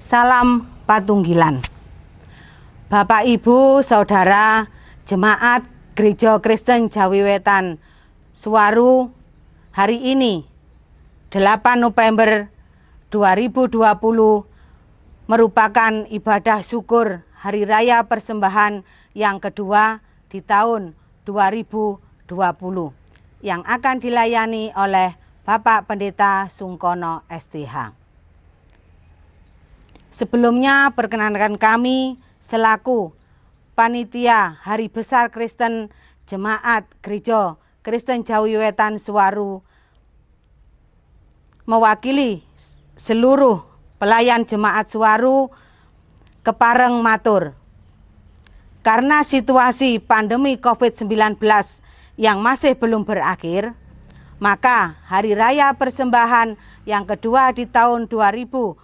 Salam Patunggilan. Bapak, Ibu, Saudara, Jemaat Gereja Kristen Jawi Wetan Suwaru, hari ini 8 November 2020 merupakan ibadah syukur Hari Raya Persembahan yang kedua di tahun 2020 yang akan dilayani oleh Bapak Pendeta Sungkono STH. Sebelumnya perkenankan kami selaku Panitia Hari Besar Kristen Jemaat Gereja Kristen Jawi Wetan Suwaru mewakili seluruh pelayan Jemaat Suwaru kepareng matur. Karena situasi pandemi COVID-19 yang masih belum berakhir, maka Hari Raya Persembahan yang kedua di tahun 2020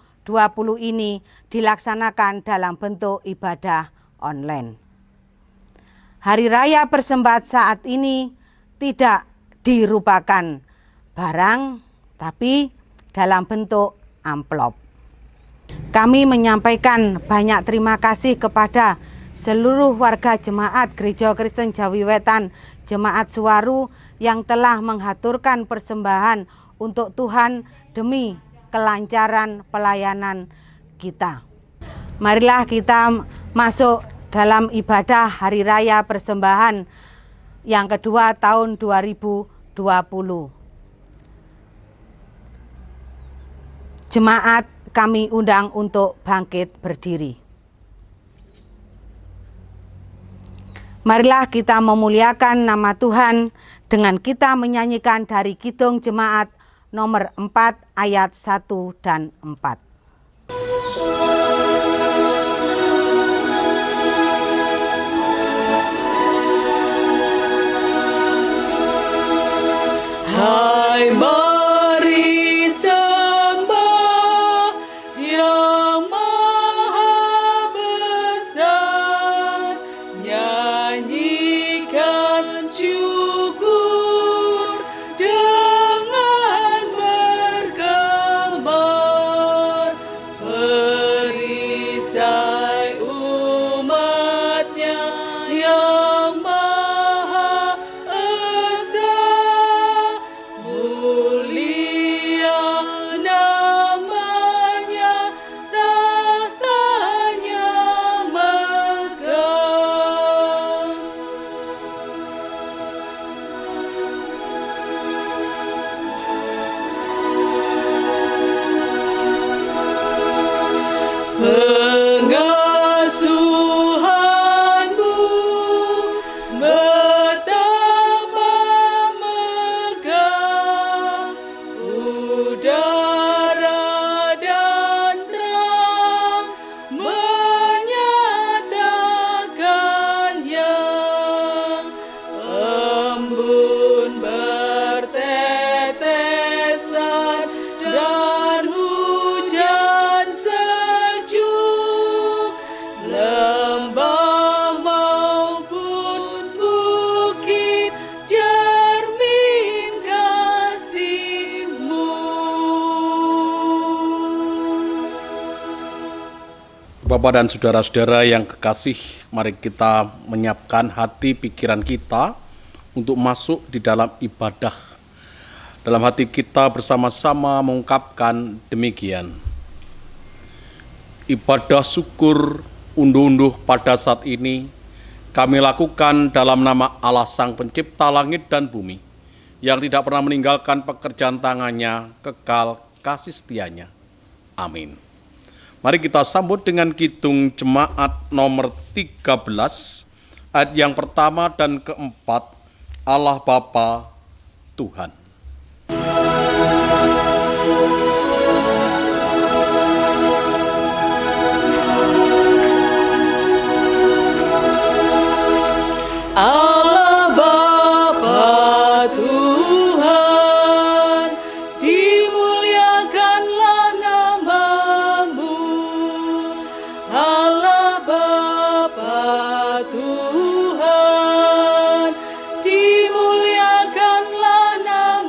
ini dilaksanakan dalam bentuk ibadah online. Hari Raya Persembahan saat ini tidak dirupakan barang, tapi dalam bentuk amplop. Kami menyampaikan banyak terima kasih kepada seluruh warga Jemaat Gereja Kristen Jawi Wetan, Jemaat Suwaru yang telah menghaturkan persembahan untuk Tuhan demi kelancaran pelayanan kita. Marilah kita masuk dalam ibadah Hari Raya Persembahan yang kedua tahun 2020. Jemaat kami undang untuk bangkit berdiri. Marilah kita memuliakan nama Tuhan dengan kita menyanyikan dari Kidung Jemaat nomor 4 ayat 1 dan 4. Hai mari sembah Yang Maha Besar, nyanyikan syukur dengan bergembar, perisai umatnya yang Maha Esa. Mulia namanya, tahtanya megah. Pengasuhanmu betapa megah, udara dan terang menyatakannya, embun bertetesan dan hujan sejuk, lembah maupun bukit cermin kasih-Mu. Bapak dan saudara-saudara yang kekasih, mari kita menyiapkan hati pikiran kita untuk masuk di dalam ibadah. Dalam hati kita bersama-sama mengungkapkan demikian. Ibadah syukur unduh-unduh pada saat ini kami lakukan dalam nama Allah Sang Pencipta langit dan bumi, yang tidak pernah meninggalkan pekerjaan tangannya, kekal kasih setianya. Amin. Mari kita sambut dengan Kidung Jemaat nomor 13, ayat yang pertama dan keempat, Allah Bapa Tuhan. Allah Bapa Tuhan, dimuliakanlah nama-Mu. Allah Bapa Tuhan, dimuliakanlah nama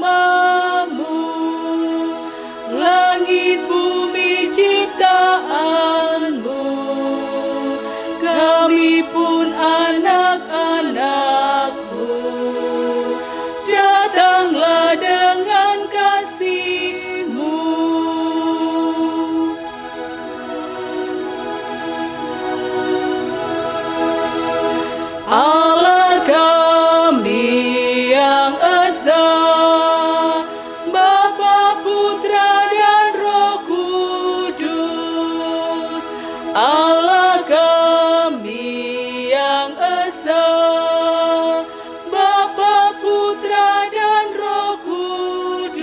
kami pun anak-anakku, datanglah dengan kasih-Mu. Allah kami yang esa, Bapa, Putra, dan Roh Kudus. Allah kami yang esa, Bapa, Putra, dan Roh Kudus.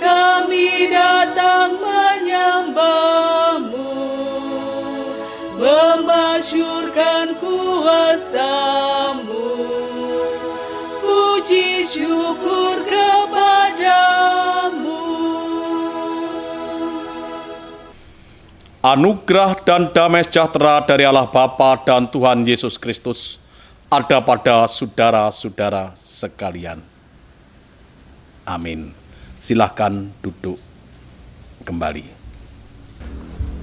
Kami datang menyembah-Mu, memasyurkan kuasa-Mu, puji syukur kepadamu. Anugerah dan damai sejahtera dari Allah Bapa dan Tuhan Yesus Kristus ada pada saudara-saudara sekalian. Amin. Silahkan duduk kembali.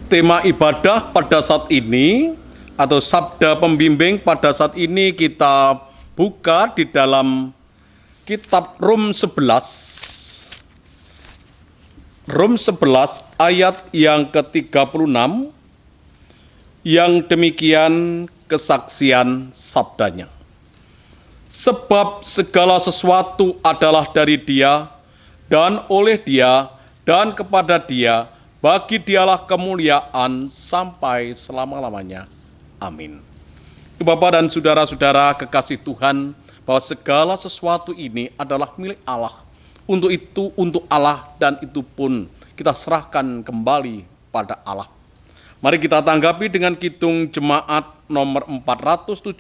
Tema ibadah pada saat ini atau sabda pembimbing pada saat ini kita buka di dalam kitab Rom 11. Rom 11 ayat yang ke-36 yang demikian kesaksian sabdanya. Sebab segala sesuatu adalah dari Dia dan oleh Dia dan kepada Dia, bagi Dialah kemuliaan sampai selama-lamanya. Amin. Bapak dan saudara-saudara kekasih Tuhan, bahwa segala sesuatu ini adalah milik Allah. Untuk itu, untuk Allah, dan itu pun kita serahkan kembali pada Allah. Mari kita tanggapi dengan Kidung Jemaat nomor 417,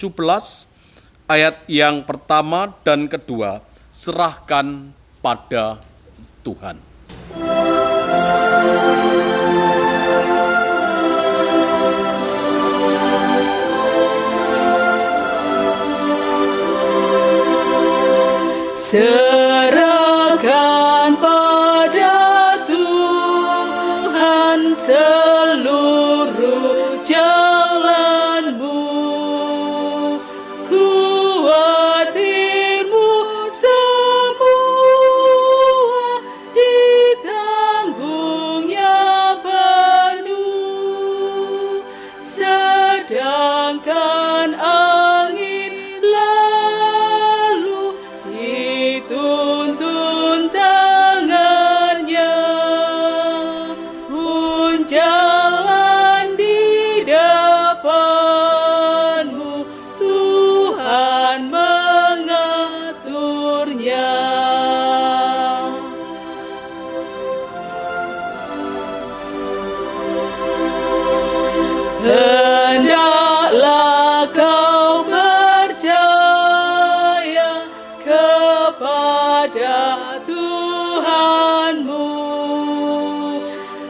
ayat yang pertama dan kedua, serahkan pada Tuhan. Serahkan pada Tuhan seluruh jalanmu, kuatirmu semua ditanggungnya penuh, sedangkan angin lalu dituntun tangannya, pun jalan di depanmu, Tuhan mengaturnya. Hendaklah kau percaya kepada Tuhanmu,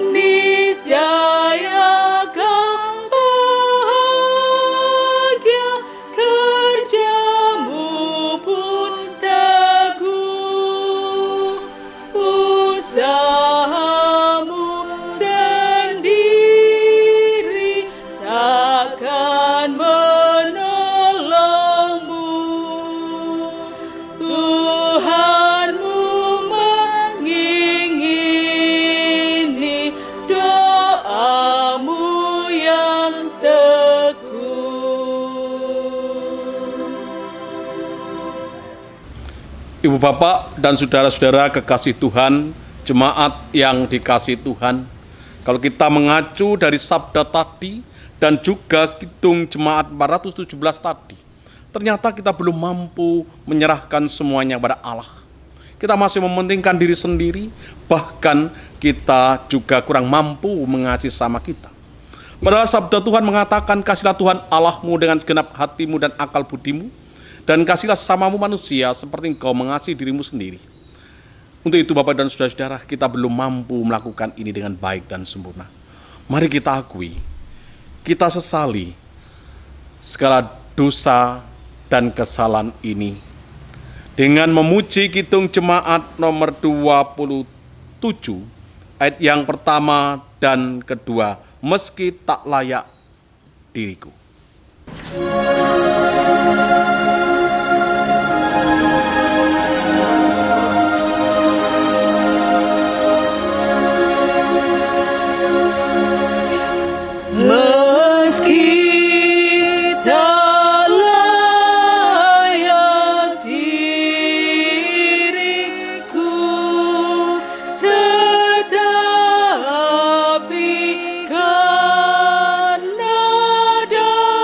niscaya kau bahagia, kerjamu pun teguh, usahamu sendiri takkan menolongmu. Tuhanmu mengingini doamu yang teguh. Ibu bapak dan saudara-saudara kekasih Tuhan, jemaat yang dikasih Tuhan, kalau kita mengacu dari sabda tadi dan juga Kidung Jemaat 417 tadi, ternyata kita belum mampu menyerahkan semuanya kepada Allah. Kita masih mementingkan diri sendiri, bahkan kita juga kurang mampu mengasihi sama kita. Padahal sabda Tuhan mengatakan, kasihlah Tuhan Allahmu dengan segenap hatimu dan akal budimu, dan kasihlah sesamamu manusia seperti engkau mengasihi dirimu sendiri. Untuk itu Bapak dan saudara-saudara, kita belum mampu melakukan ini dengan baik dan sempurna. Mari kita akui, kita sesali segala dosa dan kesalahan ini dengan memuji Kidung Jemaat nomor 27 ayat yang pertama dan kedua, meski tak layak diriku. Meski tak layak diriku, tetapi karena darah-Mu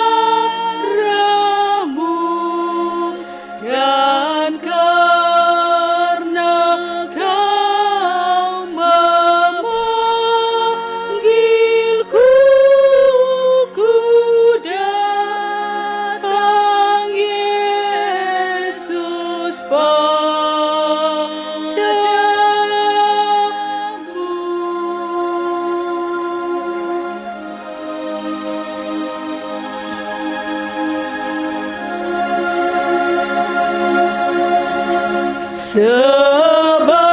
dan karena Kau memanggilku, ku datang Yesus padamu. Sebagaimana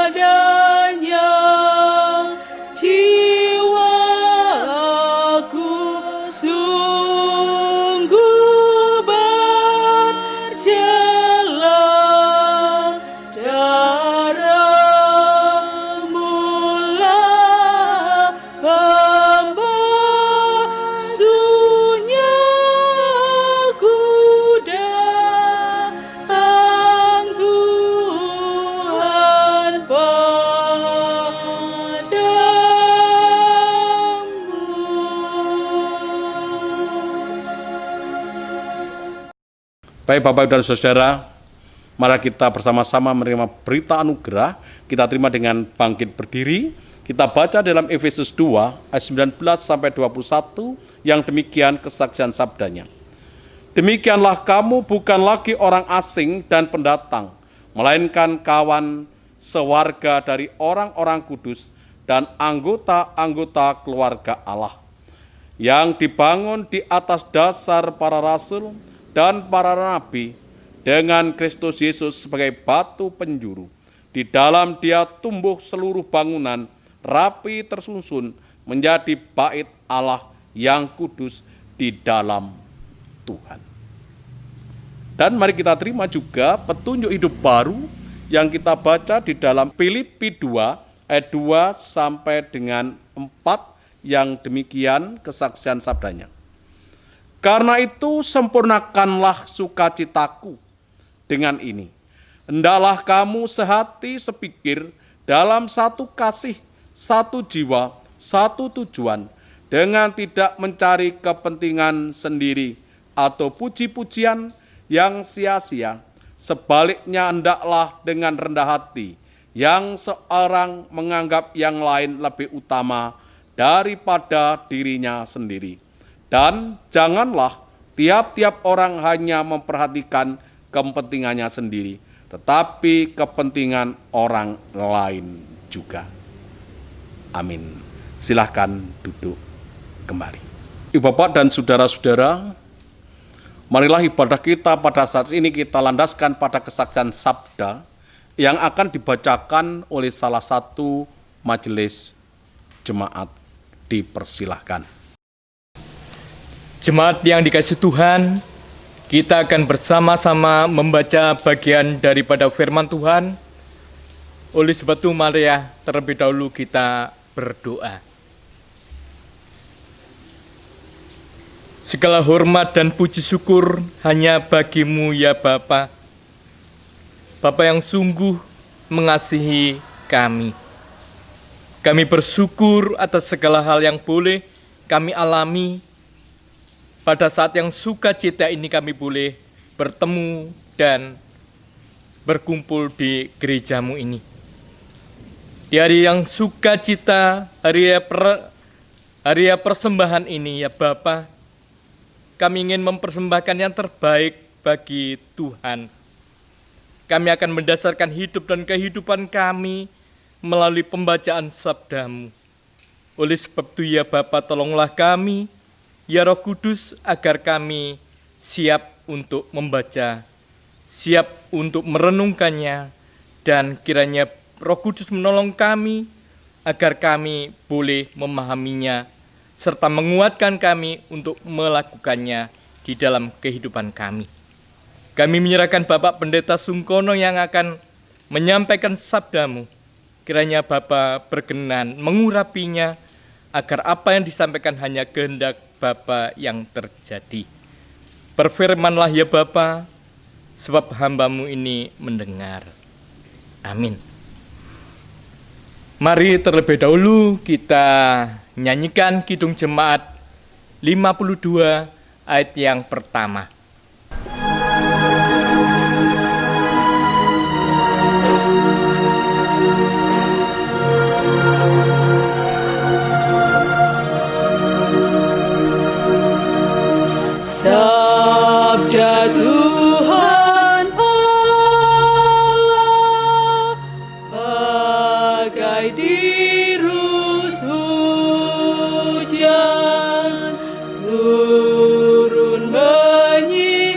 adanya jiwaku sungguh berjalan, darah-Mu-lah pembasuhnya. Ku datang Tuhan padamu. Baik Bapak Ibu dan Saudara, mari kita bersama-sama menerima berita anugerah. Kita terima dengan bangkit berdiri. Kita baca dalam Efesus 2 ayat 19 sampai 21 yang demikian kesaksian sabdanya. Demikianlah kamu bukan lagi orang asing dan pendatang, melainkan kawan sewarga dari orang-orang kudus dan anggota-anggota keluarga Allah, yang dibangun di atas dasar para rasul dan para nabi, dengan Kristus Yesus sebagai batu penjuru. Di dalam Dia tumbuh seluruh bangunan rapi tersusun menjadi bait Allah yang kudus di dalam Tuhan. Dan mari kita terima juga petunjuk hidup baru yang kita baca di dalam Filipi 2 ayat 2 sampai dengan 4 yang demikian kesaksian sabdanya. Karena itu sempurnakanlah sukacitaku dengan ini. Hendaklah kamu sehati sepikir dalam satu kasih, satu jiwa, satu tujuan, dengan tidak mencari kepentingan sendiri atau puji-pujian yang sia-sia. Sebaliknya hendaklah dengan rendah hati, yang seorang menganggap yang lain lebih utama daripada dirinya sendiri. Dan janganlah tiap-tiap orang hanya memperhatikan kepentingannya sendiri, tetapi kepentingan orang lain juga. Amin. Silahkan duduk kembali. Ibu Bapak dan saudara-saudara, marilah ibadah kita pada saat ini kita landaskan pada kesaksian sabda yang akan dibacakan oleh salah satu majelis jemaat. Dipersilahkan. Jemaat yang dikasihi Tuhan, kita akan bersama-sama membaca bagian daripada firman Tuhan. Oleh sebab itu, mari terlebih dahulu kita berdoa. Segala hormat dan puji syukur hanya bagi-Mu ya Bapa. Bapa yang sungguh mengasihi kami. Kami bersyukur atas segala hal yang boleh kami alami. Pada saat yang sukacita ini kami boleh bertemu dan berkumpul di gereja-Mu ini. Di hari yang sukacita, hari persembahan ini ya Bapa, kami ingin mempersembahkan yang terbaik bagi Tuhan. Kami akan mendasarkan hidup dan kehidupan kami melalui pembacaan sabda-Mu. Oleh sebab itu ya Bapa, tolonglah kami, ya Roh Kudus, agar kami siap untuk membaca, siap untuk merenungkannya, dan kiranya Roh Kudus menolong kami agar kami boleh memahaminya serta menguatkan kami untuk melakukannya di dalam kehidupan kami. Kami menyerahkan Bapak Pendeta Sungkono yang akan menyampaikan sabdamu. Kiranya Bapak berkenan mengurapinya agar apa yang disampaikan hanya kehendak Bapa yang terjadi. Berfirmanlah ya Bapa, sebab hamba-Mu ini mendengar. Amin. Mari terlebih dahulu kita nyanyikan Kidung Jemaat 52 ayat yang pertama. Sabda Tuhan Allah bagai dirus hujan turun menyirami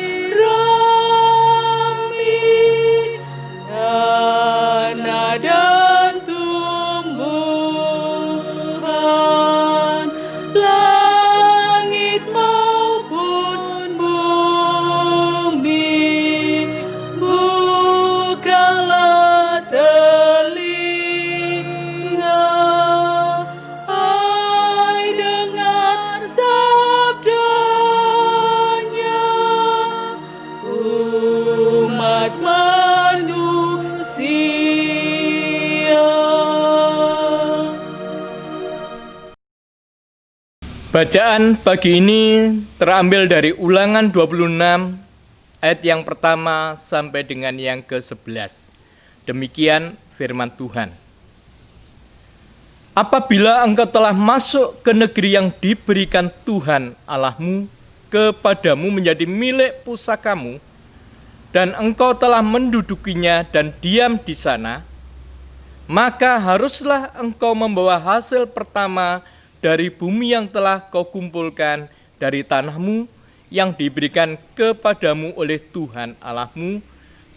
tanah dan tumbuhan langit maupun bumi. Bukalah telinga, hai dengar sabdanya, umat manusia. Bacaan pagi ini terambil dari Ulangan 26 ayat yang pertama sampai dengan yang ke-11. Demikian firman Tuhan. Apabila engkau telah masuk ke negeri yang diberikan Tuhan Allahmu kepadamu menjadi milik pusakamu, dan engkau telah mendudukinya dan diam di sana, maka haruslah engkau membawa hasil pertama dari bumi yang telah kau kumpulkan dari tanahmu yang diberikan kepadamu oleh Tuhan Allahmu,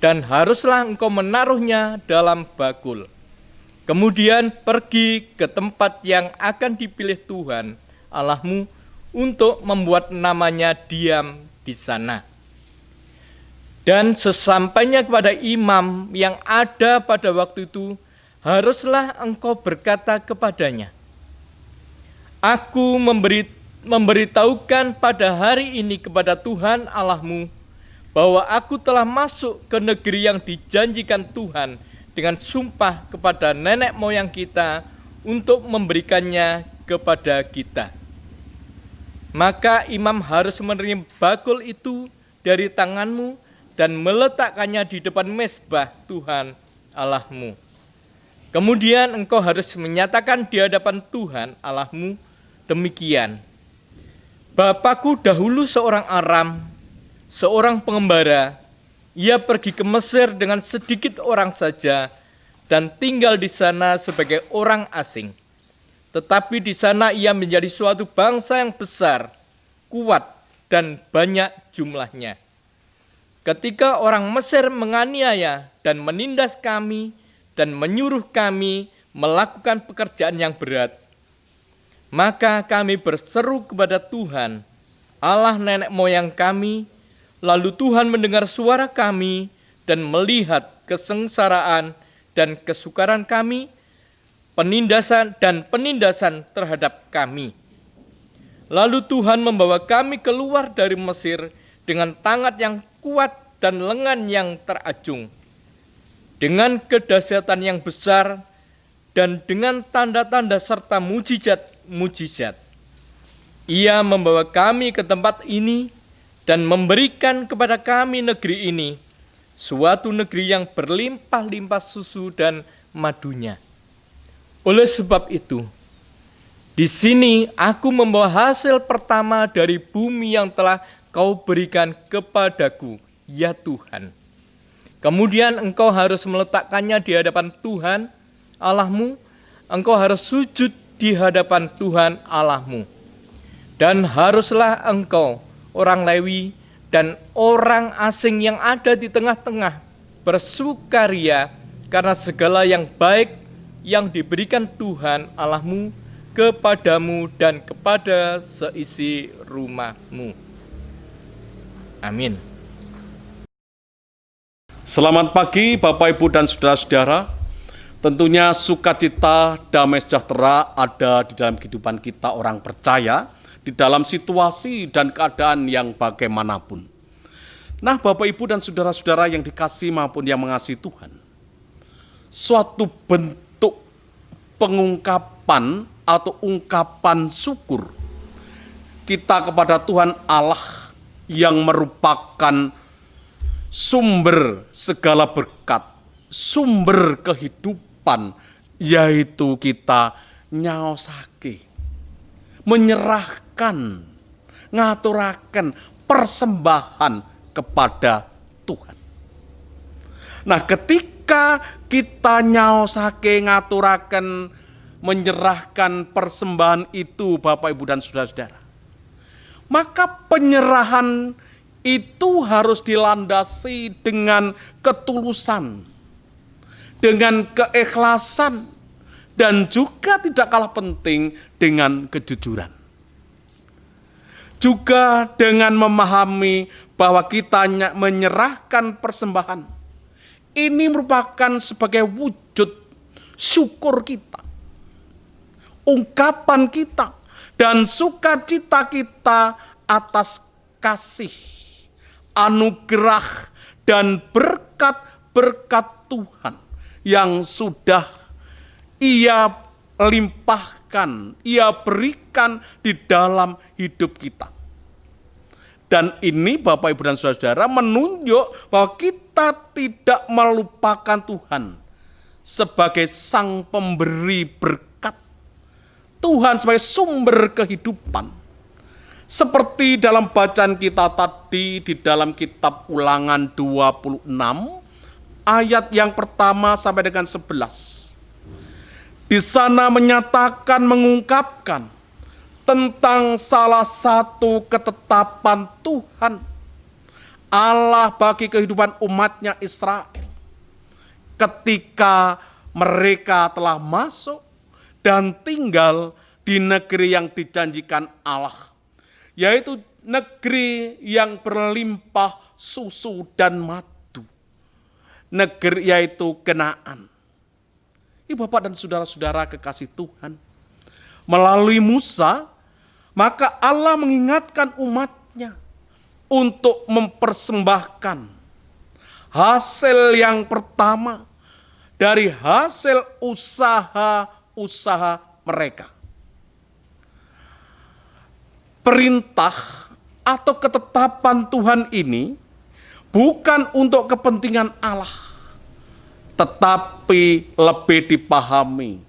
dan haruslah engkau menaruhnya dalam bakul. Kemudian pergi ke tempat yang akan dipilih Tuhan Allahmu untuk membuat namanya diam di sana. Dan sesampainya kepada imam yang ada pada waktu itu, haruslah engkau berkata kepadanya, Aku memberitahukan pada hari ini kepada Tuhan Allahmu bahwa aku telah masuk ke negeri yang dijanjikan Tuhan dengan sumpah kepada nenek moyang kita untuk memberikannya kepada kita. Maka imam harus menerima bakul itu dari tanganmu dan meletakkannya di depan mezbah Tuhan Allahmu. Kemudian engkau harus menyatakan di hadapan Tuhan Allahmu demikian, Bapakku dahulu seorang Aram, seorang pengembara. Ia pergi ke Mesir dengan sedikit orang saja dan tinggal di sana sebagai orang asing. Tetapi di sana ia menjadi suatu bangsa yang besar, kuat, dan banyak jumlahnya. Ketika orang Mesir menganiaya dan menindas kami dan menyuruh kami melakukan pekerjaan yang berat, maka kami berseru kepada Tuhan, Allah nenek moyang kami, lalu Tuhan mendengar suara kami dan melihat kesengsaraan dan kesukaran kami, penindasan terhadap kami. Lalu Tuhan membawa kami keluar dari Mesir dengan tangan yang kuat dan lengan yang terajung, dengan kedahsyatan yang besar dan dengan tanda-tanda serta mujizat. Ia membawa kami ke tempat ini dan memberikan kepada kami negeri ini, suatu negeri yang berlimpah-limpah susu dan madunya. Oleh sebab itu, di sini aku membawa hasil pertama dari bumi yang telah kau berikan kepadaku, ya Tuhan. Kemudian engkau harus meletakkannya di hadapan Tuhan Allahmu, engkau harus sujud di hadapan Tuhan Allahmu. Dan haruslah engkau, orang Lewi dan orang asing yang ada di tengah-tengah, bersukaria karena segala yang baik yang diberikan Tuhan Allahmu kepadamu dan kepada seisi rumahmu. Amin. Selamat pagi Bapak, Ibu, dan saudara-saudara. Tentunya sukacita, damai sejahtera ada di dalam kehidupan kita orang percaya, di dalam situasi dan keadaan yang bagaimanapun. Nah, Bapak, Ibu, dan saudara-saudara yang dikasihi maupun yang mengasihi Tuhan, suatu bentuk pengungkapan atau ungkapan syukur kita kepada Tuhan Allah yang merupakan sumber segala berkat, sumber kehidupan, yaitu kita nyaosake, menyerahkan, ngaturaken persembahan kepada Tuhan. Nah, ketika kita nyaosake, ngaturaken, menyerahkan persembahan itu, Bapak, Ibu, dan saudara-saudara, maka penyerahan itu harus dilandasi dengan ketulusan, dengan keikhlasan, dan juga tidak kalah penting dengan kejujuran. Juga dengan memahami bahwa kita menyerahkan persembahan ini merupakan sebagai wujud syukur kita, ungkapan kita, dan sukacita kita atas kasih, anugerah, dan berkat-berkat Tuhan yang sudah Ia limpahkan, Ia berikan di dalam hidup kita. Dan ini Bapak, Ibu, dan saudara-saudara menunjuk bahwa kita tidak melupakan Tuhan sebagai sang pemberi berkat, Tuhan sebagai sumber kehidupan. Seperti dalam bacaan kita tadi di dalam kitab Ulangan 26 ayat yang pertama sampai dengan 11. Di sana menyatakan, mengungkapkan tentang salah satu ketetapan Tuhan Allah bagi kehidupan umatnya Israel ketika mereka telah masuk dan tinggal di negeri yang dijanjikan Allah, yaitu negeri yang berlimpah susu dan madu, negeri yaitu Kanaan. Ibu, Bapak, dan saudara-saudara kekasih Tuhan, melalui Musa, maka Allah mengingatkan umatnya untuk mempersembahkan hasil yang pertama dari hasil usaha mereka. Perintah atau ketetapan Tuhan ini bukan untuk kepentingan Allah, tetapi lebih dipahami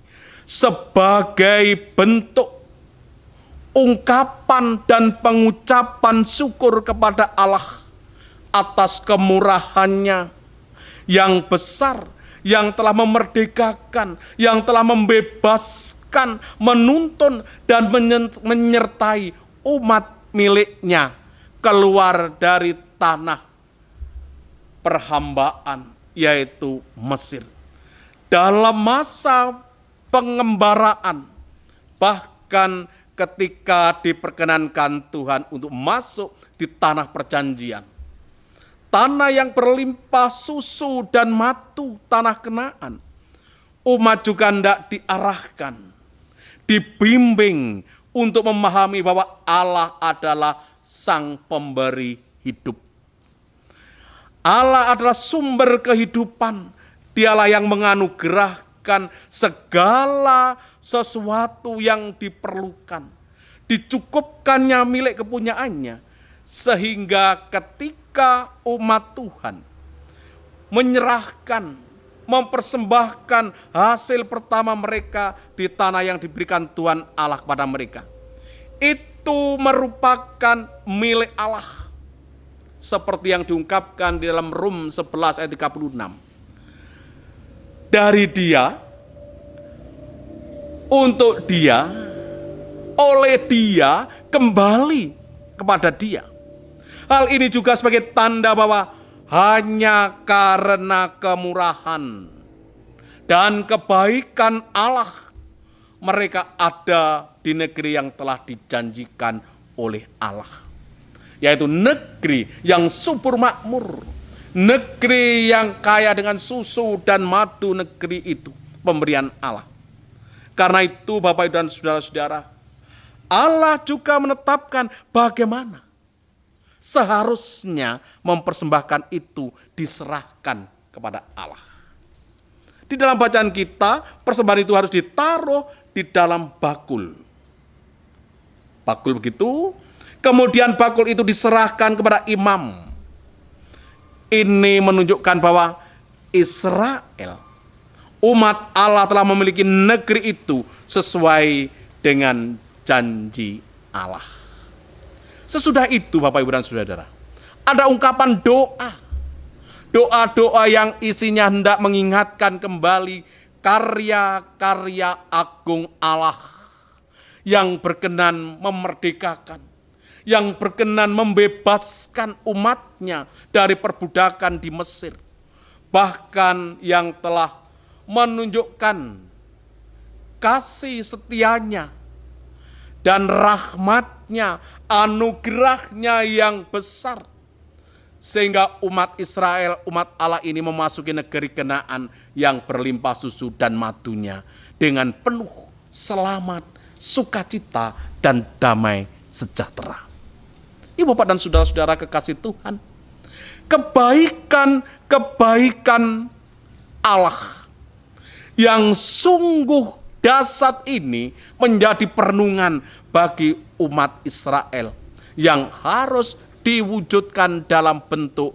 sebagai bentuk ungkapan dan pengucapan syukur kepada Allah atas kemurahannya yang besar, yang telah memerdekakan, yang telah membebaskan, menuntun, dan menyertai umat miliknya keluar dari tanah perhambaan, yaitu Mesir. Dalam masa pengembaraan, bahkan ketika diperkenankan Tuhan untuk masuk di tanah perjanjian, tanah yang berlimpah susu dan madu, tanah Kanaan, umat juga hendak diarahkan, dibimbing untuk memahami bahwa Allah adalah sang pemberi hidup. Allah adalah sumber kehidupan. Dialah yang menganugerahkan segala sesuatu yang diperlukan, dicukupkannya milik kepunyaannya, sehingga ketika umat Tuhan menyerahkan, mempersembahkan hasil pertama mereka di tanah yang diberikan Tuhan Allah kepada mereka, itu merupakan milik Allah, seperti yang diungkapkan di dalam Rum 11 ayat 36. Dari Dia, untuk Dia, oleh Dia, kembali kepada Dia. Hal ini juga sebagai tanda bahwa hanya karena kemurahan dan kebaikan Allah. Mereka ada di negeri yang telah dijanjikan oleh Allah, yaitu negeri yang subur makmur, negeri yang kaya dengan susu dan madu. Negeri itu pemberian Allah. Karena itu Bapak Ibu dan saudara-saudara, Allah juga menetapkan bagaimana seharusnya mempersembahkan itu diserahkan kepada Allah. Di dalam bacaan kita, persembahan itu harus ditaruh di dalam bakul. Bakul begitu, kemudian bakul itu diserahkan kepada imam. Ini menunjukkan bahwa Israel, umat Allah, telah memiliki negeri itu sesuai dengan janji Allah. Sesudah itu Bapak Ibu dan Saudara, ada ungkapan doa. Doa-doa yang isinya hendak mengingatkan kembali karya-karya agung Allah yang berkenan memerdekakan, yang berkenan membebaskan umatnya dari perbudakan di Mesir. Bahkan yang telah menunjukkan kasih setianya dan rahmatnya, anugerahnya yang besar, sehingga umat Israel, umat Allah ini memasuki negeri Kanaan yang berlimpah susu dan madunya dengan penuh selamat, sukacita, dan damai sejahtera. Ibu bapak dan saudara-saudara kekasih Tuhan, kebaikan Allah yang sungguh dahsyat ini menjadi perenungan bagi umat Israel yang harus diwujudkan dalam bentuk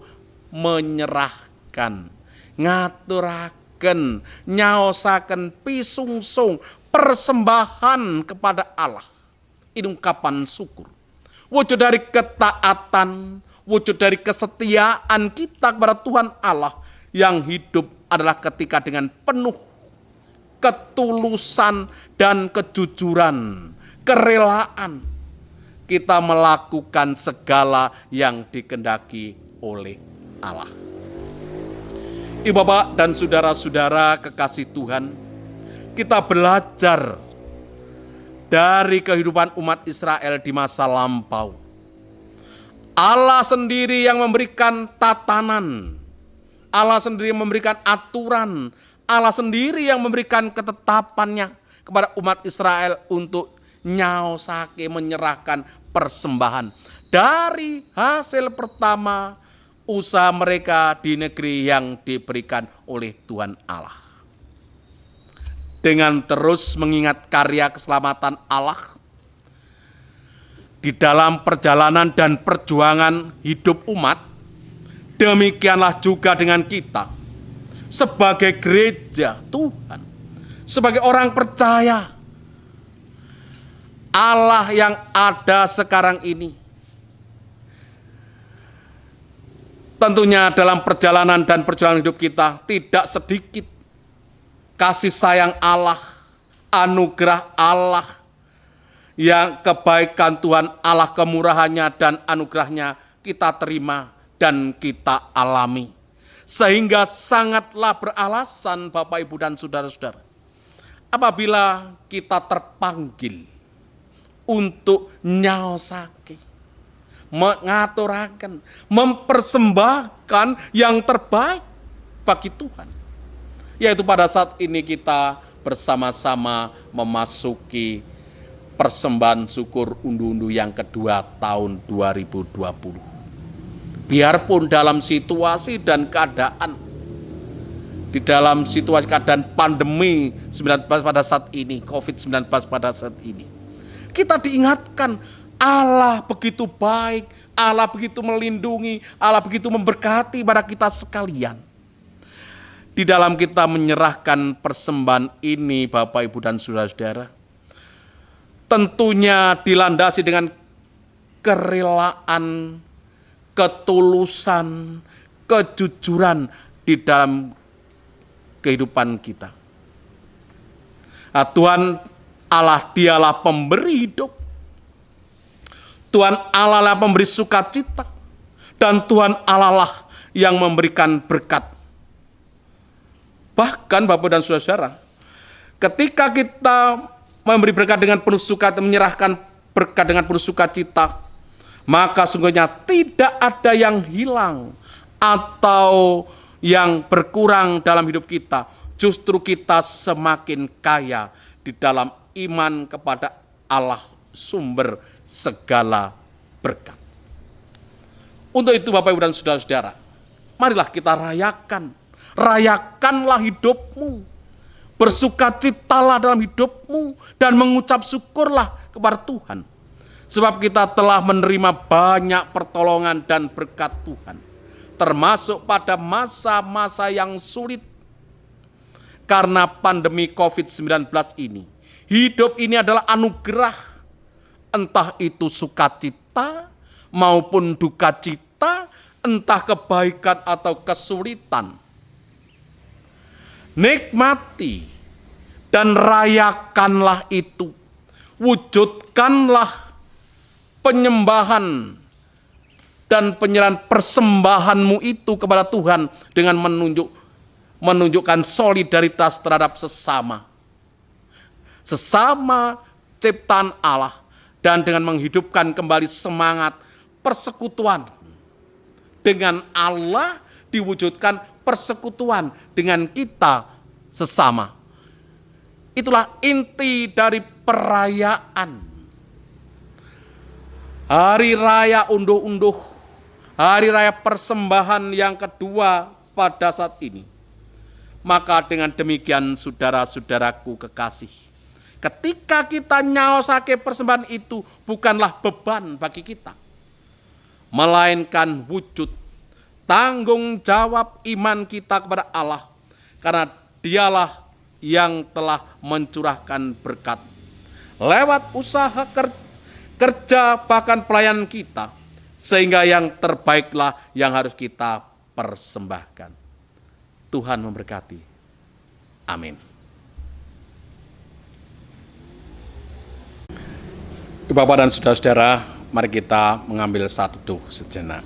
menyerahkan, ngaturaken, nyaosaken, pisungsung, persembahan kepada Allah. Ini ungkapan syukur. Wujud dari ketaatan, wujud dari kesetiaan kita kepada Tuhan Allah yang hidup adalah ketika dengan penuh ketulusan dan kejujuran, kerelaan, kita melakukan segala yang dikehendaki oleh Allah. Ibu bapak dan saudara-saudara kekasih Tuhan, kita belajar dari kehidupan umat Israel di masa lampau. Allah sendiri yang memberikan tatanan, Allah sendiri yang memberikan aturan, Allah sendiri yang memberikan ketetapannya kepada umat Israel untuk nyaosake, menyerahkan persembahan dari hasil pertama usaha mereka di negeri yang diberikan oleh Tuhan Allah. Dengan terus mengingat karya keselamatan Allah di dalam perjalanan dan perjuangan hidup umat, demikianlah juga dengan kita sebagai gereja Tuhan, sebagai orang percaya Allah yang ada sekarang ini. Tentunya dalam perjalanan dan perjalanan hidup kita tidak sedikit kasih sayang Allah, anugerah Allah, yang kebaikan Tuhan Allah, kemurahannya dan anugerahnya kita terima dan kita alami. Sehingga sangatlah beralasan Bapak Ibu dan saudara-saudara, apabila kita terpanggil untuk nyaosake, mengaturakan, mempersembahkan yang terbaik bagi Tuhan. Yaitu pada saat ini kita bersama-sama memasuki persembahan syukur undu-undu yang kedua tahun 2020. Biarpun dalam situasi dan keadaan, di dalam situasi keadaan pandemi 19 pada saat ini, COVID-19 pada saat ini, kita diingatkan Allah begitu baik, Allah begitu melindungi, Allah begitu memberkati pada kita sekalian. Di dalam kita menyerahkan persembahan ini Bapak Ibu dan saudara-saudara, tentunya dilandasi dengan kerelaan, ketulusan, kejujuran di dalam kehidupan kita. Nah, Tuhan Allah dialah pemberi hidup, Tuhan Allah lah pemberi sukacita, dan Tuhan Allah lah yang memberikan berkat. Bahkan Bapak dan Saudara, ketika kita memberi berkat dengan penuh sukacita, menyerahkan berkat dengan penuh sukacita, maka sungguhnya tidak ada yang hilang atau yang berkurang dalam hidup kita. Justru kita semakin kaya di dalam iman kepada Allah, sumber segala berkat. Untuk itu Bapak Ibu dan Saudara-saudara, marilah kita rayakanlah hidupmu, bersukacitalah dalam hidupmu, dan mengucap syukurlah kepada Tuhan. Sebab kita telah menerima banyak pertolongan dan berkat Tuhan, termasuk pada masa-masa yang sulit. Karena pandemi COVID-19 ini, hidup ini adalah anugerah, entah itu sukacita maupun duka cita, entah kebaikan atau kesulitan. Nikmati dan rayakanlah itu. Wujudkanlah penyembahan dan penyerahan persembahanmu itu kepada Tuhan dengan menunjukkan solidaritas terhadap sesama ciptaan Allah, dan dengan menghidupkan kembali semangat persekutuan dengan Allah, diwujudkan persekutuan dengan kita sesama. Itulah inti dari perayaan Hari Raya Unduh-Unduh, Hari Raya Persembahan yang kedua pada saat ini. Maka dengan demikian saudara-saudaraku kekasih, ketika kita nyaosake persembahan itu bukanlah beban bagi kita, melainkan wujud tanggung jawab iman kita kepada Allah, karena Dialah yang telah mencurahkan berkat lewat usaha kerja bahkan pelayanan kita, sehingga yang terbaiklah yang harus kita persembahkan. Tuhan memberkati. Amin. Bapak dan saudara-saudara, mari kita mengambil satu teduh sejenak.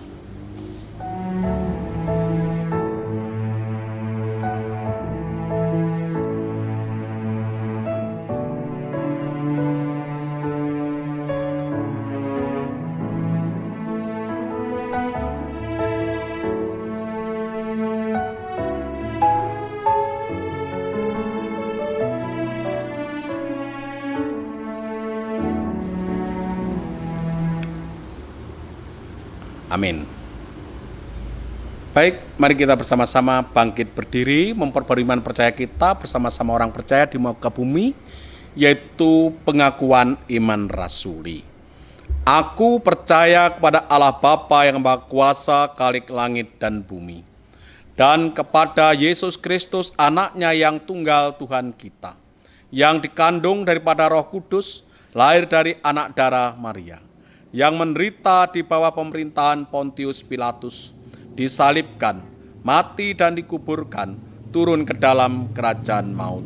Amin. Baik, mari kita bersama-sama bangkit berdiri, memperbarui iman percaya kita bersama-sama orang percaya di muka bumi, yaitu pengakuan iman rasuli. Aku percaya kepada Allah Bapa yang Maha Kuasa, Khalik langit dan bumi, dan kepada Yesus Kristus, anaknya yang tunggal Tuhan kita, yang dikandung daripada Roh Kudus, lahir dari anak darah Maria, yang menderita di bawah pemerintahan Pontius Pilatus, disalibkan, mati dan dikuburkan, turun ke dalam kerajaan maut.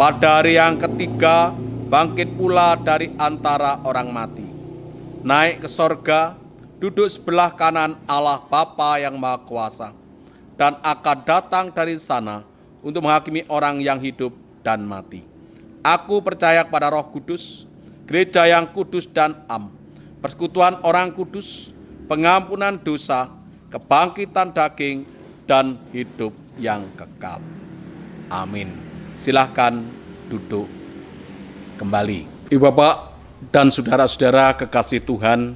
Pada hari yang ketiga, bangkit pula dari antara orang mati, naik ke sorga, duduk sebelah kanan Allah Bapa yang Maha Kuasa, dan akan datang dari sana untuk menghakimi orang yang hidup dan mati. Aku percaya kepada Roh Kudus, gereja yang kudus dan am, persekutuan orang kudus, pengampunan dosa, kebangkitan daging, dan hidup yang kekal. Amin. Silahkan duduk kembali. Ibu bapak dan saudara-saudara kekasih Tuhan,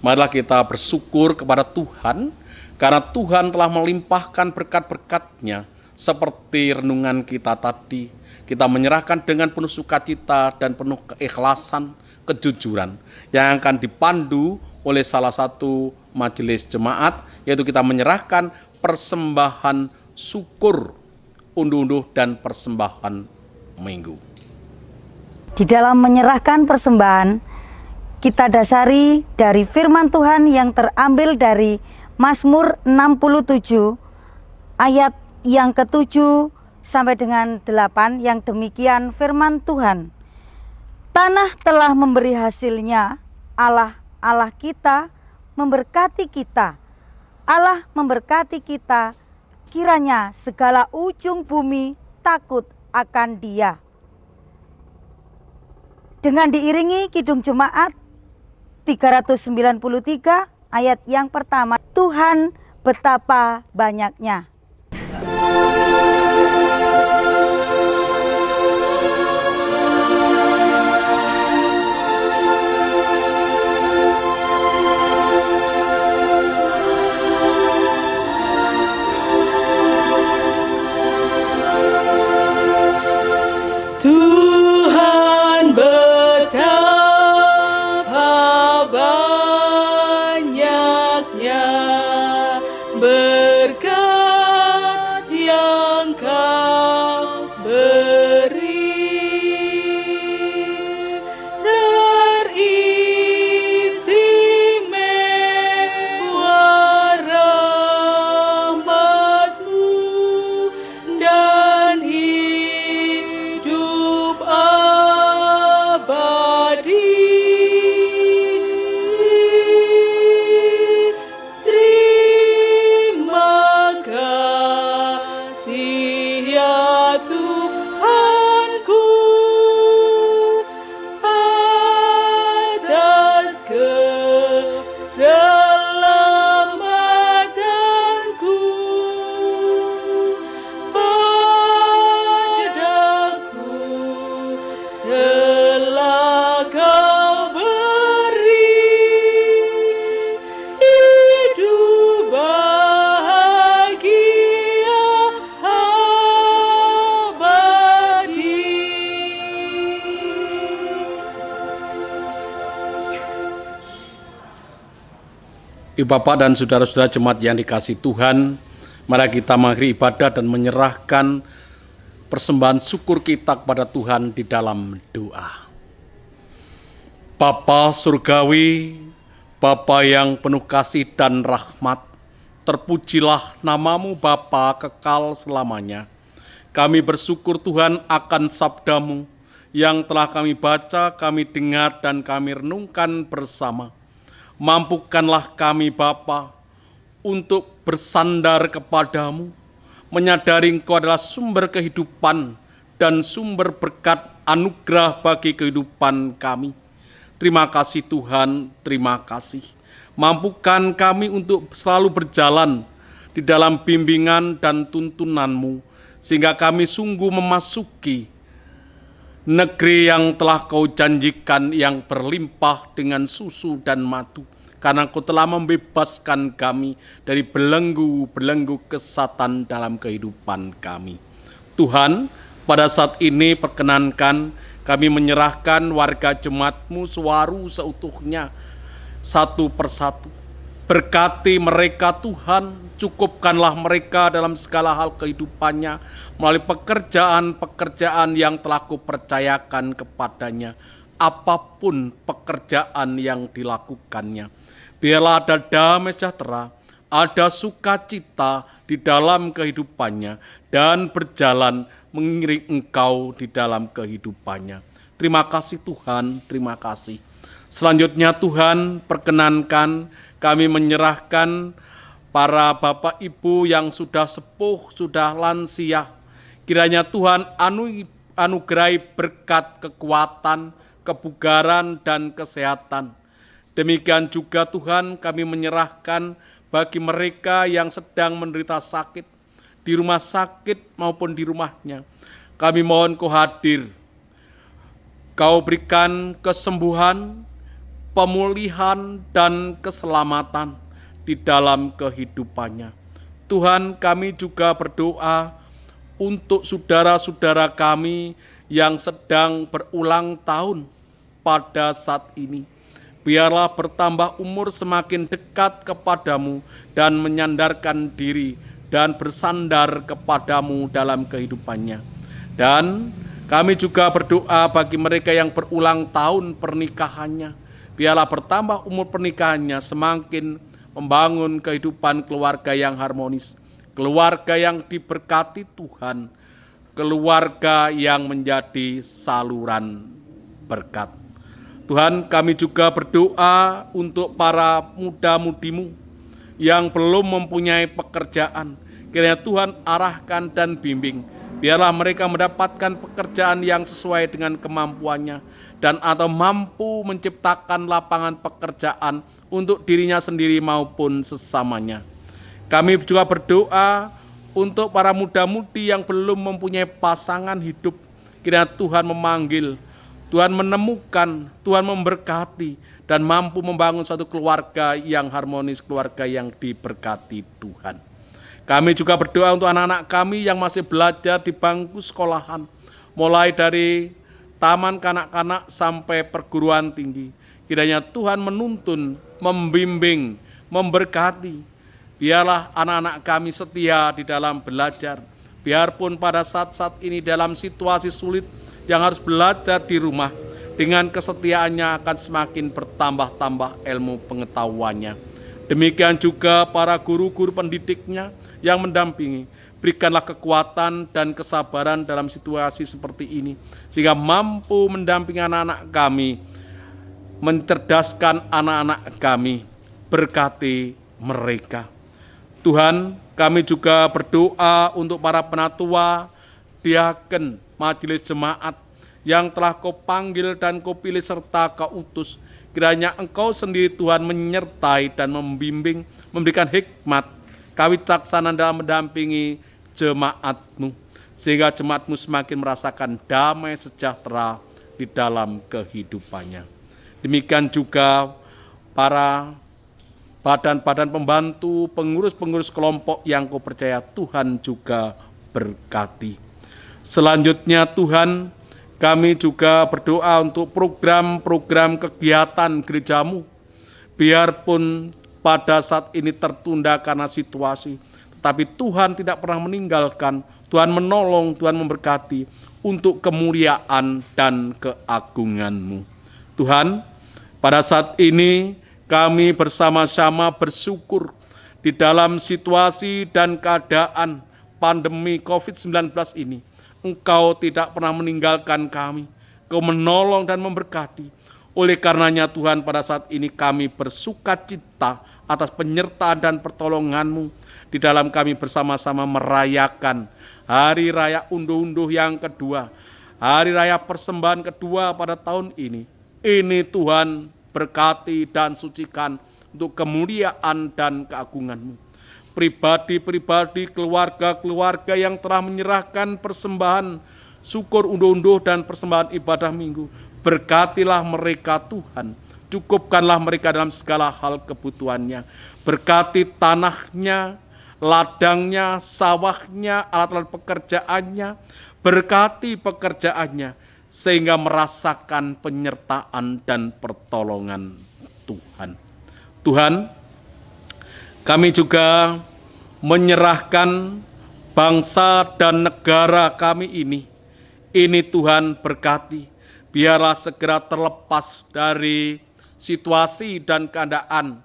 marilah kita bersyukur kepada Tuhan, karena Tuhan telah melimpahkan berkat-berkat-Nya seperti renungan kita tadi. Kita menyerahkan dengan penuh sukacita dan penuh keikhlasan, kejujuran, yang akan dipandu oleh salah satu majelis jemaat, yaitu kita menyerahkan persembahan syukur, unduh-unduh dan persembahan minggu. Di dalam menyerahkan persembahan, kita dasari dari firman Tuhan yang terambil dari Mazmur 67 ayat yang ke-7 sampai dengan 8, yang demikian firman Tuhan. Tanah telah memberi hasilnya, Allah kita memberkati kita. Allah memberkati kita kiranya segala ujung bumi takut akan Dia. Dengan diiringi Kidung Jemaat 393 ayat yang pertama, Tuhan betapa banyaknya. Tuhan betapa banyaknya berkat yang Kau beri, teristimewa rahmat-Mu dan hidup abadi. Terima kasih ya Tuhanku atas keselamatanku. Padaku telah Kau beri hidup bahagia abadi. Ibu Bapak dan saudara-saudara jemaat yang dikasihi Tuhan, mari kita mengakhiri ibadah dan menyerahkan persembahan syukur kita kepada Tuhan di dalam doa. Bapa surgawi, Bapa yang penuh kasih dan rahmat, terpujilah nama-Mu Bapa kekal selamanya. Kami bersyukur Tuhan akan sabda-Mu yang telah kami baca, kami dengar dan kami renungkan bersama. Mampukanlah kami Bapa untuk bersandar kepadamu, menyadari Engkau adalah sumber kehidupan dan sumber berkat anugerah bagi kehidupan kami. Terima kasih Tuhan, terima kasih. Mampukan kami untuk selalu berjalan di dalam bimbingan dan tuntunan-Mu, sehingga kami sungguh memasuki negeri yang telah Kau janjikan yang berlimpah dengan susu dan madu. Karena Kau telah membebaskan kami dari belenggu-belenggu kesatan dalam kehidupan kami. Tuhan, pada saat ini perkenankan kami menyerahkan warga jemaat-Mu sewaru seutuhnya, satu persatu. Berkati mereka Tuhan, cukupkanlah mereka dalam segala hal kehidupannya, melalui pekerjaan-pekerjaan yang telah Kau percayakan kepadanya, apapun pekerjaan yang dilakukannya. Biarlah ada damai sejahtera, ada sukacita di dalam kehidupannya, dan berjalan mengiring Engkau di dalam kehidupannya. Terima kasih Tuhan, terima kasih. Selanjutnya Tuhan, perkenankan kami menyerahkan para Bapak Ibu yang sudah sepuh, sudah lansia. Kiranya Tuhan anugerahi berkat kekuatan, kebugaran, dan kesehatan. Demikian juga Tuhan kami menyerahkan bagi mereka yang sedang menderita sakit, di rumah sakit maupun di rumahnya. Kami mohon Kau hadir, Kau berikan kesembuhan, pemulihan, dan keselamatan di dalam kehidupannya. Tuhan, kami juga berdoa untuk saudara-saudara kami yang sedang berulang tahun pada saat ini. Biarlah bertambah umur semakin dekat kepadamu dan menyandarkan diri dan bersandar kepadamu dalam kehidupannya. Dan kami juga berdoa bagi mereka yang berulang tahun pernikahannya. Biarlah bertambah umur pernikahannya, semakin membangun kehidupan keluarga yang harmonis, keluarga yang diberkati Tuhan, keluarga yang menjadi saluran berkat. Tuhan, kami juga berdoa untuk para muda-mudimu yang belum mempunyai pekerjaan. Kiranya Tuhan arahkan dan bimbing. Biarlah mereka mendapatkan pekerjaan yang sesuai dengan kemampuannya dan atau mampu menciptakan lapangan pekerjaan untuk dirinya sendiri maupun sesamanya. Kami juga berdoa untuk para muda-mudi yang belum mempunyai pasangan hidup. Kiranya Tuhan memanggil, Tuhan menemukan, Tuhan memberkati, dan mampu membangun suatu keluarga yang harmonis, keluarga yang diberkati Tuhan. Kami juga berdoa untuk anak-anak kami yang masih belajar di bangku sekolahan, mulai dari taman kanak-kanak sampai perguruan tinggi. Kiranya Tuhan menuntun, membimbing, memberkati. Biarlah anak-anak kami setia di dalam belajar. Biarpun pada saat-saat ini dalam situasi sulit yang harus belajar di rumah, dengan kesetiaannya akan semakin bertambah-tambah ilmu pengetahuannya. Demikian juga para guru-guru pendidiknya yang mendampingi. Berikanlah kekuatan dan kesabaran dalam situasi seperti ini, sehingga mampu mendampingi anak-anak kami, mencerdaskan anak-anak kami, berkati mereka. Tuhan, kami juga berdoa untuk para penatua, diaken, majelis jemaat yang telah Kau panggil dan Kau pilih serta Kau utus. Kiranya Engkau sendiri Tuhan menyertai dan membimbing, memberikan hikmat, kawicaksanaan dalam mendampingi jemaat-Mu, sehingga jemaat-Mu semakin merasakan damai sejahtera di dalam kehidupannya. Demikian juga para badan-badan pembantu, pengurus-pengurus kelompok yang Kau percaya, Tuhan juga berkati. Selanjutnya Tuhan, kami juga berdoa untuk program-program kegiatan gereja-Mu. Biarpun pada saat ini tertunda karena situasi, tetapi Tuhan tidak pernah meninggalkan, Tuhan menolong, Tuhan memberkati untuk kemuliaan dan keagungan-Mu. Tuhan, pada saat ini kami bersama-sama bersyukur di dalam situasi dan keadaan pandemi COVID-19 ini. Engkau tidak pernah meninggalkan kami, Kau menolong dan memberkati. Oleh karenanya Tuhan, pada saat ini kami bersukacita atas penyertaan dan pertolongan-Mu di dalam kami bersama-sama merayakan Hari Raya Unduh-Unduh yang kedua, Hari Raya Persembahan kedua pada tahun ini. Ini Tuhan, berkati dan sucikan untuk kemuliaan dan keagungan-Mu. Pribadi-pribadi, keluarga-keluarga yang telah menyerahkan persembahan syukur unduh-unduh dan persembahan ibadah minggu, berkatilah mereka Tuhan, cukupkanlah mereka dalam segala hal kebutuhannya, berkati tanahnya, ladangnya, sawahnya, alat-alat pekerjaannya, berkati pekerjaannya, sehingga merasakan penyertaan dan pertolongan Tuhan. Tuhan, kami juga menyerahkan bangsa dan negara kami ini. Ini Tuhan berkati, biarlah segera terlepas dari situasi dan keadaan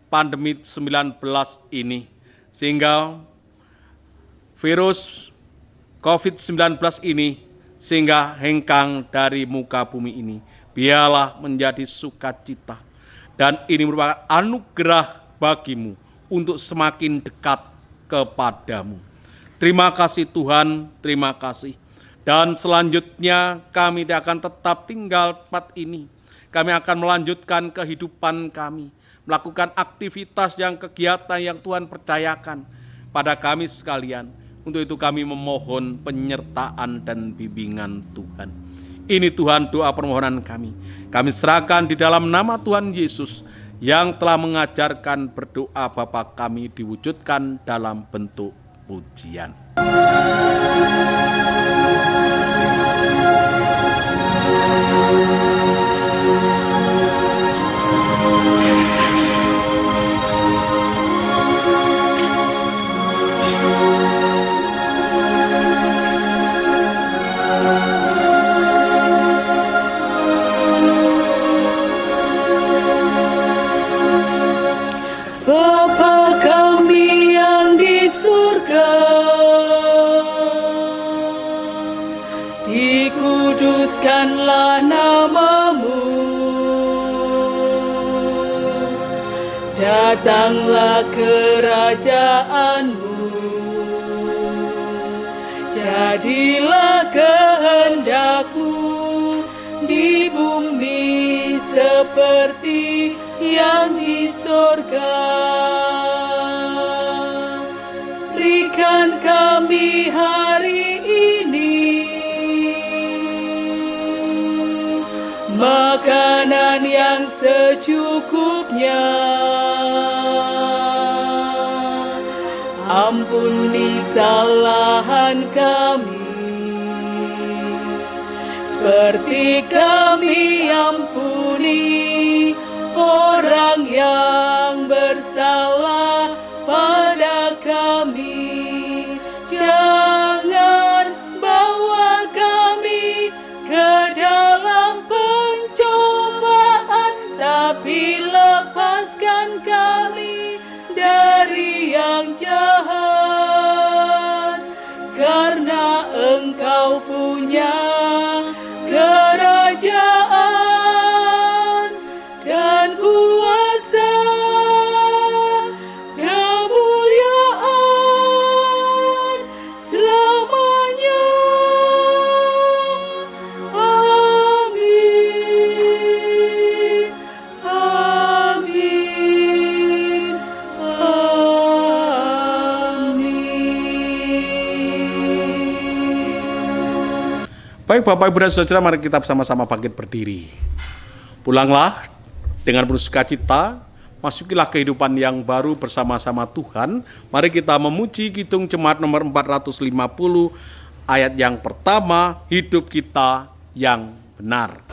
pandemi 19 ini. Sehingga virus COVID-19 ini sehingga hengkang dari muka bumi ini. Biarlah menjadi sukacita. Dan ini merupakan anugerah bagimu untuk semakin dekat kepadamu. Terima kasih Tuhan, terima kasih. Dan selanjutnya kami tidak akan tetap tinggal tempat ini. Kami akan melanjutkan kehidupan kami, melakukan aktivitas yang kegiatan yang Tuhan percayakan pada kami sekalian. Untuk itu kami memohon penyertaan dan bimbingan Tuhan. Ini Tuhan doa permohonan kami. Kami serahkan di dalam nama Tuhan Yesus yang telah mengajarkan berdoa Bapa kami diwujudkan dalam bentuk pujian. Bapa kami yang di surga, dikuduskanlah nama-Mu, datanglah kerajaan-Mu, jadilah kehendak-Mu di bumi seperti yang di sorga. Berikan kami hari ini makanan yang secukupnya. Ampuni kesalahan kami seperti kami ampuni orang yang bersalah pada kami. Jangan bawa kami ke dalam pencobaan, tapi lepaskan kami dari yang jahat. Karena Engkau punya kerajaan dan kuasa, kemuliaan selamanya. Amin. Amin. Amin. Baik Bapak Ibu dan Saudara, mari kita bersama-sama bangkit berdiri. Pulanglah dengan penuh sukacita, masukilah kehidupan yang baru bersama-sama Tuhan. Mari kita memuji Kidung Jemaat nomor 450 ayat yang pertama, hidup kita yang benar.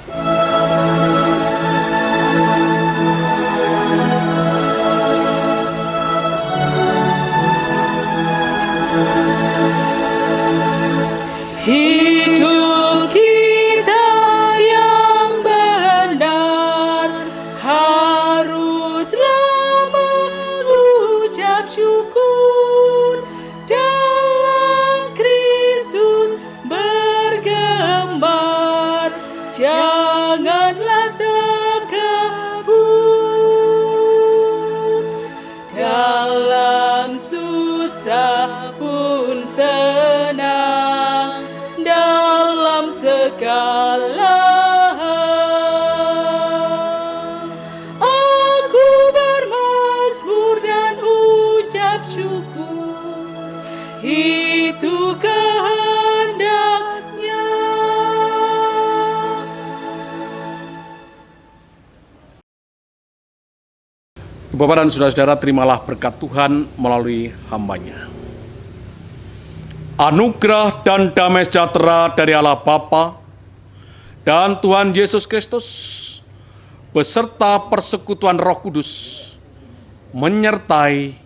Hidup kita yang benar haruslah mengucap syukur, dalam Kristus bergembar, janganlah terkebun, dalam susah pun senang, dalam segala hal aku bermazmur dan ucap syukur, itu kehendaknya. Bapak dan saudara-saudara, terimalah berkat Tuhan melalui hambanya. Anugerah dan damai sejahtera dari Allah Bapa dan Tuhan Yesus Kristus beserta persekutuan Roh Kudus menyertai,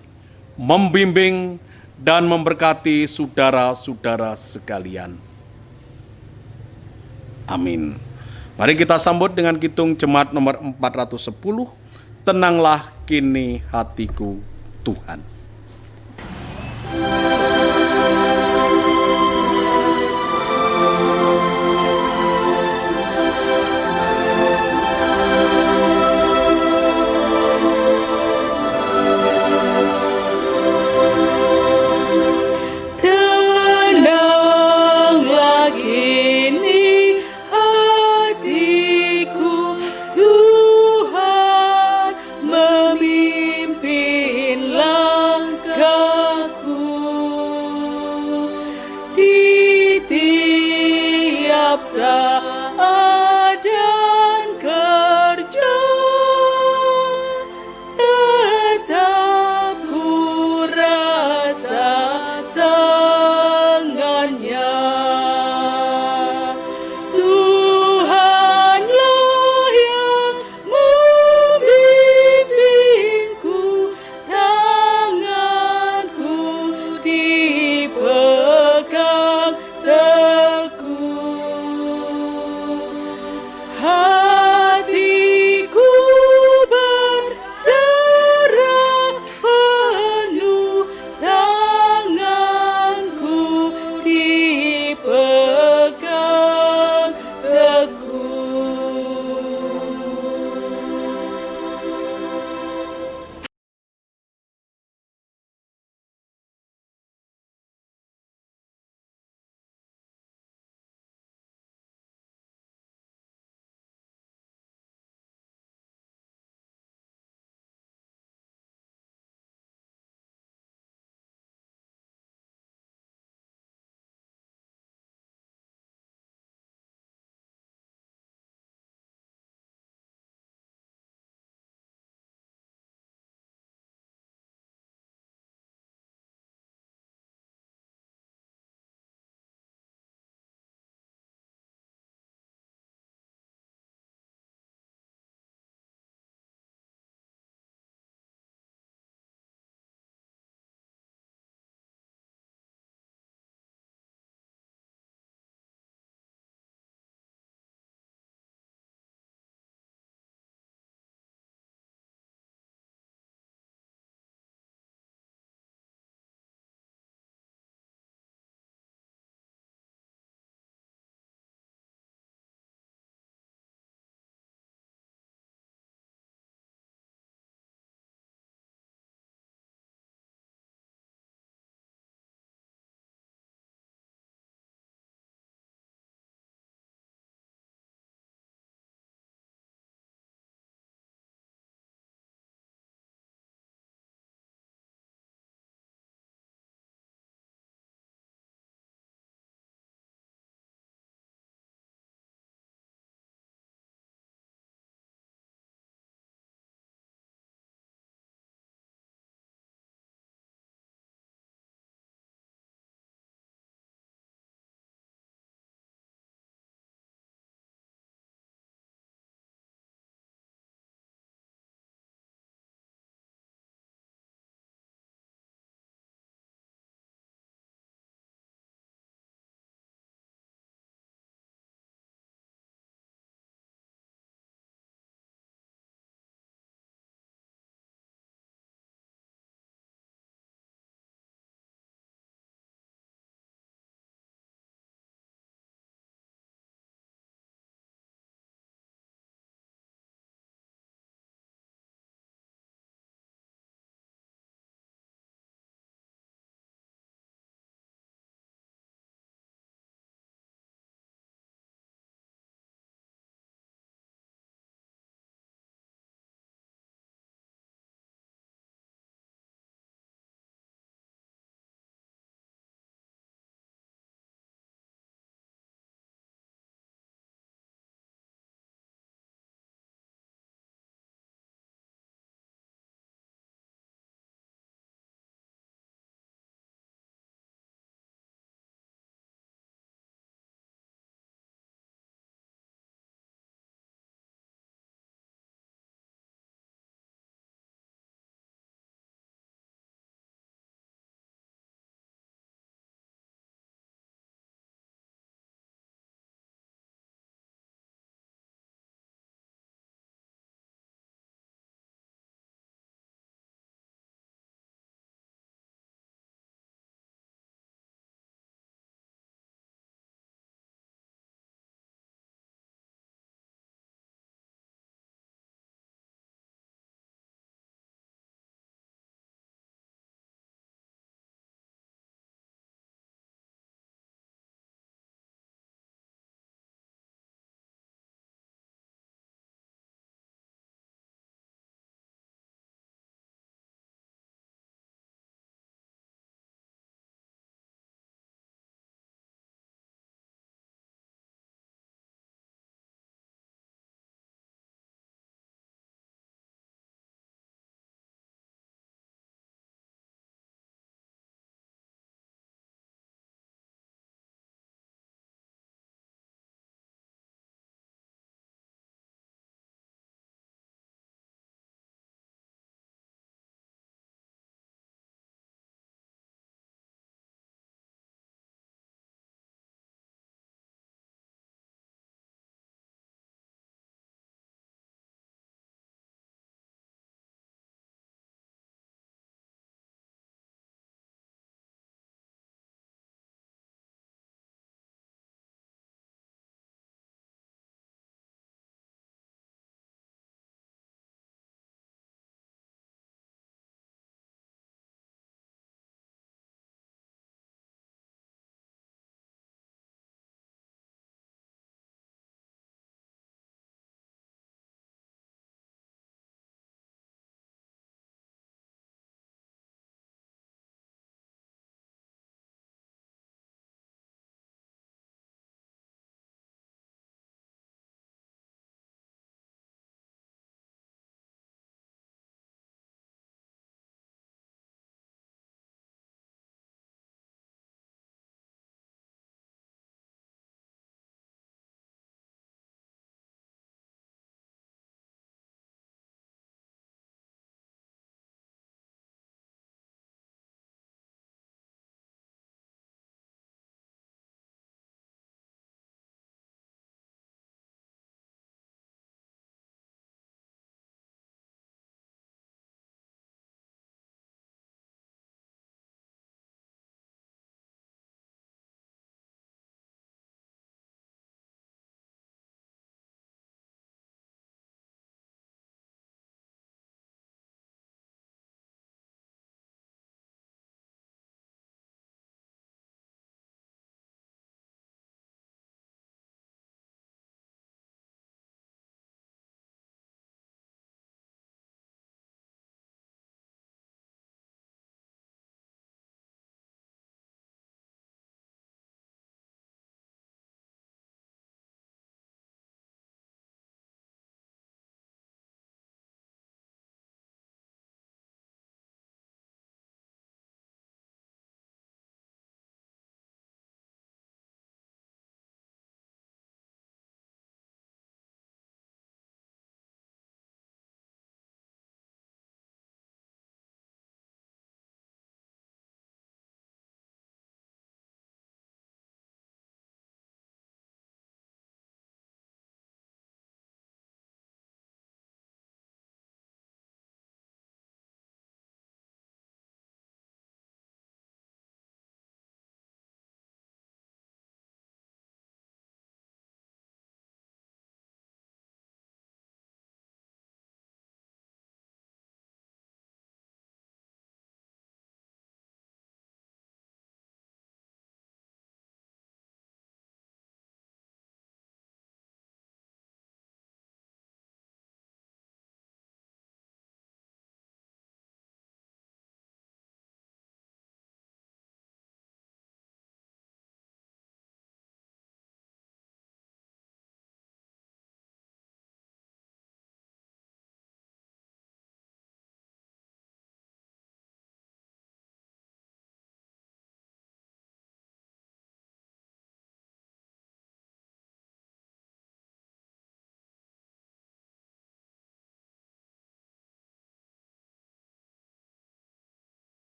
membimbing, dan memberkati saudara-saudara sekalian. Amin. Mari kita sambut dengan Kidung Jemaat nomor 410, tenanglah kini hatiku Tuhan.